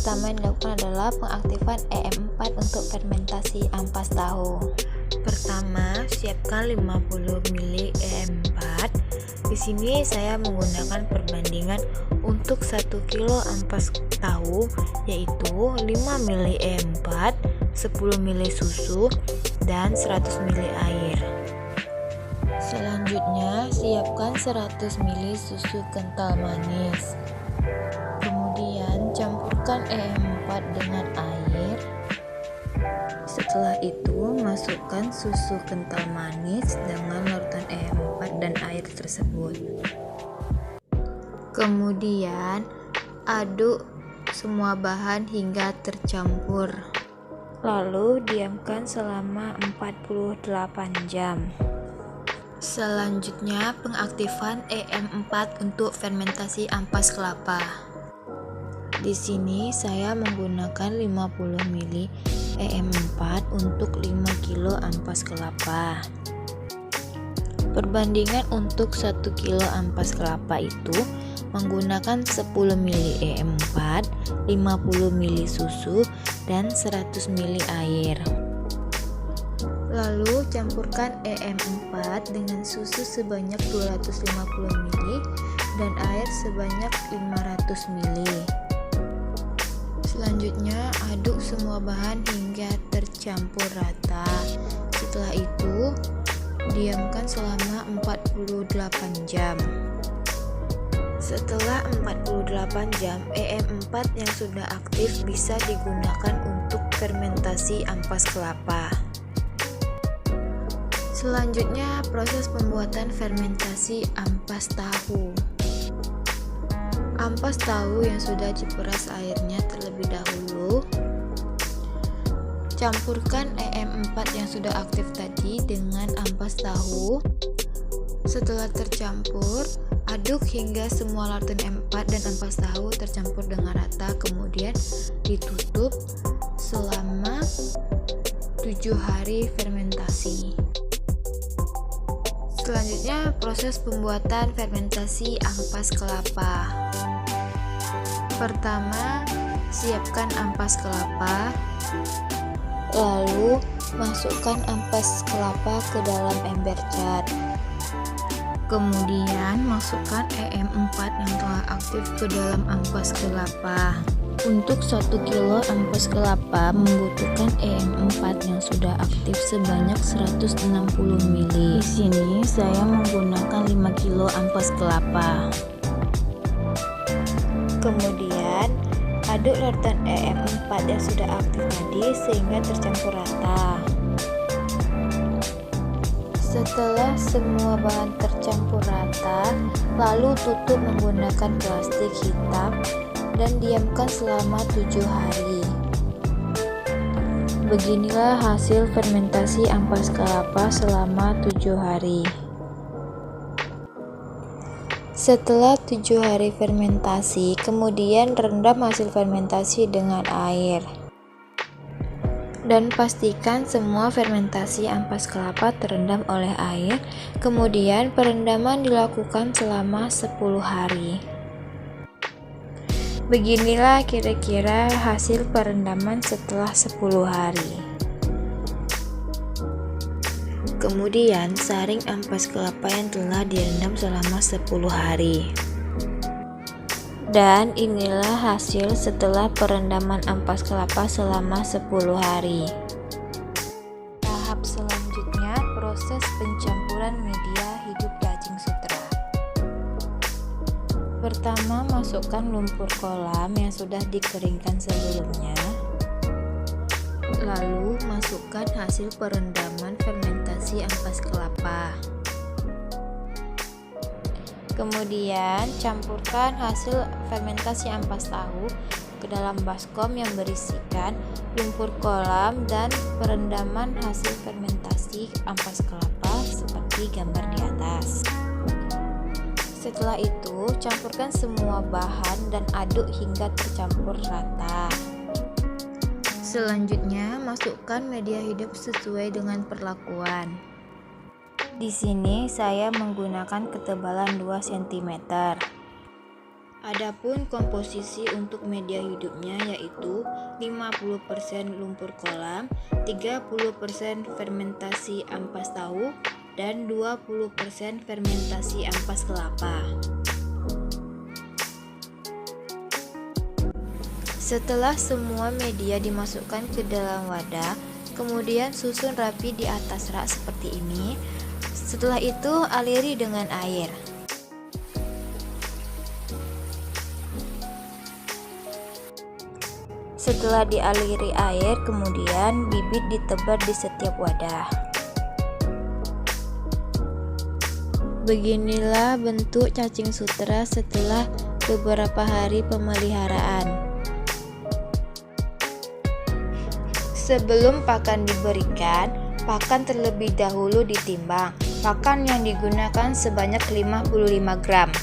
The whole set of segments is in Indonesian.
pertama yang dilakukan adalah pengaktifan EM4 untuk fermentasi ampas tahu. Pertama, siapkan 50 ml EM4. Di sini saya menggunakan perbandingan untuk 1 kilo ampas tahu, yaitu 5 ml EM4, 10 ml susu, dan 100 ml air. Selanjutnya, siapkan 100 ml susu kental manis. Kemudian, campurkan EM4 dengan air. Setelah itu, masukkan susu kental manis dengan larutan EM4 dan air tersebut. Kemudian, aduk semua bahan hingga tercampur. Lalu, diamkan selama 48 jam. Selanjutnya, pengaktifan EM4 untuk fermentasi ampas kelapa. Di sini saya menggunakan 50 ml EM4 untuk 5 kilo ampas kelapa. Perbandingan untuk 1 kilo ampas kelapa itu menggunakan 10 ml EM4, 50 ml susu, dan 100 ml air. Lalu campurkan EM4 dengan susu sebanyak 250 ml dan air sebanyak 500 ml. Selanjutnya, aduk semua bahan hingga tercampur rata. Setelah itu, diamkan selama 48 jam. Setelah 48 jam, EM4 yang sudah aktif bisa digunakan untuk fermentasi ampas kelapa. Selanjutnya, proses pembuatan fermentasi ampas tahu. Ampas tahu yang sudah diperas airnya terlebih dahulu. Campurkan EM4 yang sudah aktif tadi dengan ampas tahu. Setelah tercampur, aduk hingga semua larutan EM4 dan ampas tahu tercampur dengan rata, kemudian ditutup selama 7 hari fermentasi. Selanjutnya, proses pembuatan fermentasi ampas kelapa. Pertama, siapkan ampas kelapa. Lalu, masukkan ampas kelapa ke dalam ember cat. Kemudian, masukkan EM4 yang telah aktif ke dalam ampas kelapa. Untuk 1 kilo ampas kelapa membutuhkan EM4 yang sudah aktif sebanyak 160 ml. Di sini saya menggunakan 5 kilo ampas kelapa. Kemudian, aduk larutan EM4 yang sudah aktif tadi sehingga tercampur rata. Setelah semua bahan tercampur rata, lalu tutup menggunakan plastik hitam dan diamkan selama 7 hari. Beginilah hasil fermentasi ampas kelapa selama 7 hari. Setelah 7 hari fermentasi, kemudian rendam hasil fermentasi dengan air. Dan pastikan semua fermentasi ampas kelapa terendam oleh air. Kemudian perendaman dilakukan selama 10 hari. Beginilah kira-kira hasil perendaman setelah 10 hari. Kemudian saring ampas kelapa yang telah direndam selama 10 hari. Dan inilah hasil setelah perendaman ampas kelapa selama 10 hari. Tahap selanjutnya, proses pencampuran media hidup cacing sutra. Pertama, masukkan lumpur kolam yang sudah dikeringkan sebelumnya. Lalu, masukkan hasil perendaman fermentasi ampas kelapa. Kemudian, campurkan hasil fermentasi ampas tahu ke dalam baskom yang berisikan lumpur kolam dan perendaman hasil fermentasi ampas kelapa seperti gambar di atas. Setelah itu, campurkan semua bahan dan aduk hingga tercampur rata. Selanjutnya, masukkan media hidup sesuai dengan perlakuan. Di sini saya menggunakan ketebalan 2 cm. Adapun komposisi untuk media hidupnya yaitu 50% lumpur kolam, 30% fermentasi ampas tahu, dan 20% fermentasi ampas kelapa. Setelah semua media dimasukkan ke dalam wadah, kemudian susun rapi di atas rak seperti ini. Setelah itu aliri dengan air. Setelah dialiri air, kemudian bibit ditebar di setiap wadah. Beginilah bentuk cacing sutra setelah beberapa hari pemeliharaan. Sebelum pakan diberikan, pakan terlebih dahulu ditimbang. Pakan yang digunakan sebanyak 55 gram.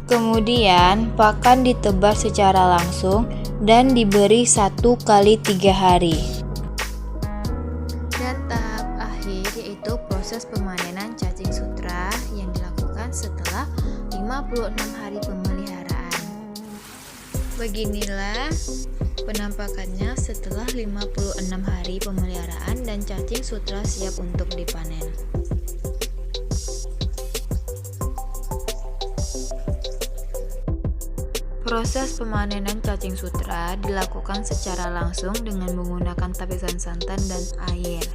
Kemudian, pakan ditebar secara langsung dan diberi 1 kali 3 hari. Dan tahap akhir yaitu proses pemanenan cacing sutra yang dilakukan setelah 56 hari pemeliharaan. Beginilah penampakannya setelah 56 hari pemeliharaan dan cacing sutra siap untuk dipanen. Proses pemanenan cacing sutra dilakukan secara langsung dengan menggunakan tapisan santan dan air.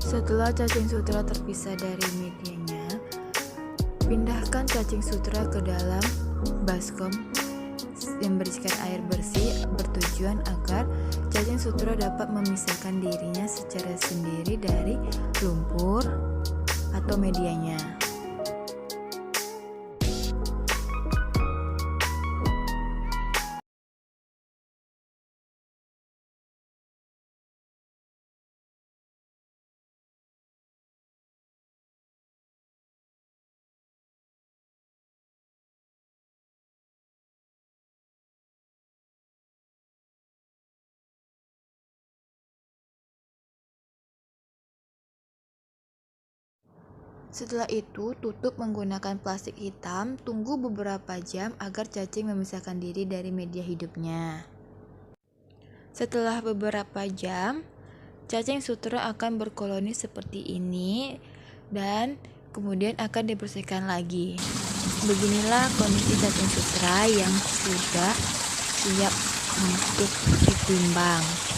Setelah cacing sutra terpisah dari medianya, pindahkan cacing sutra ke dalam baskom yang berisikan air bersih bertujuan agar cacing sutra dapat memisahkan dirinya secara sendiri dari lumpur atau medianya. Setelah itu, tutup menggunakan plastik hitam, tunggu beberapa jam agar cacing memisahkan diri dari media hidupnya. Setelah beberapa jam, cacing sutra akan berkoloni seperti ini dan kemudian akan dibersihkan lagi. Beginilah kondisi cacing sutra yang sudah siap untuk ditimbang.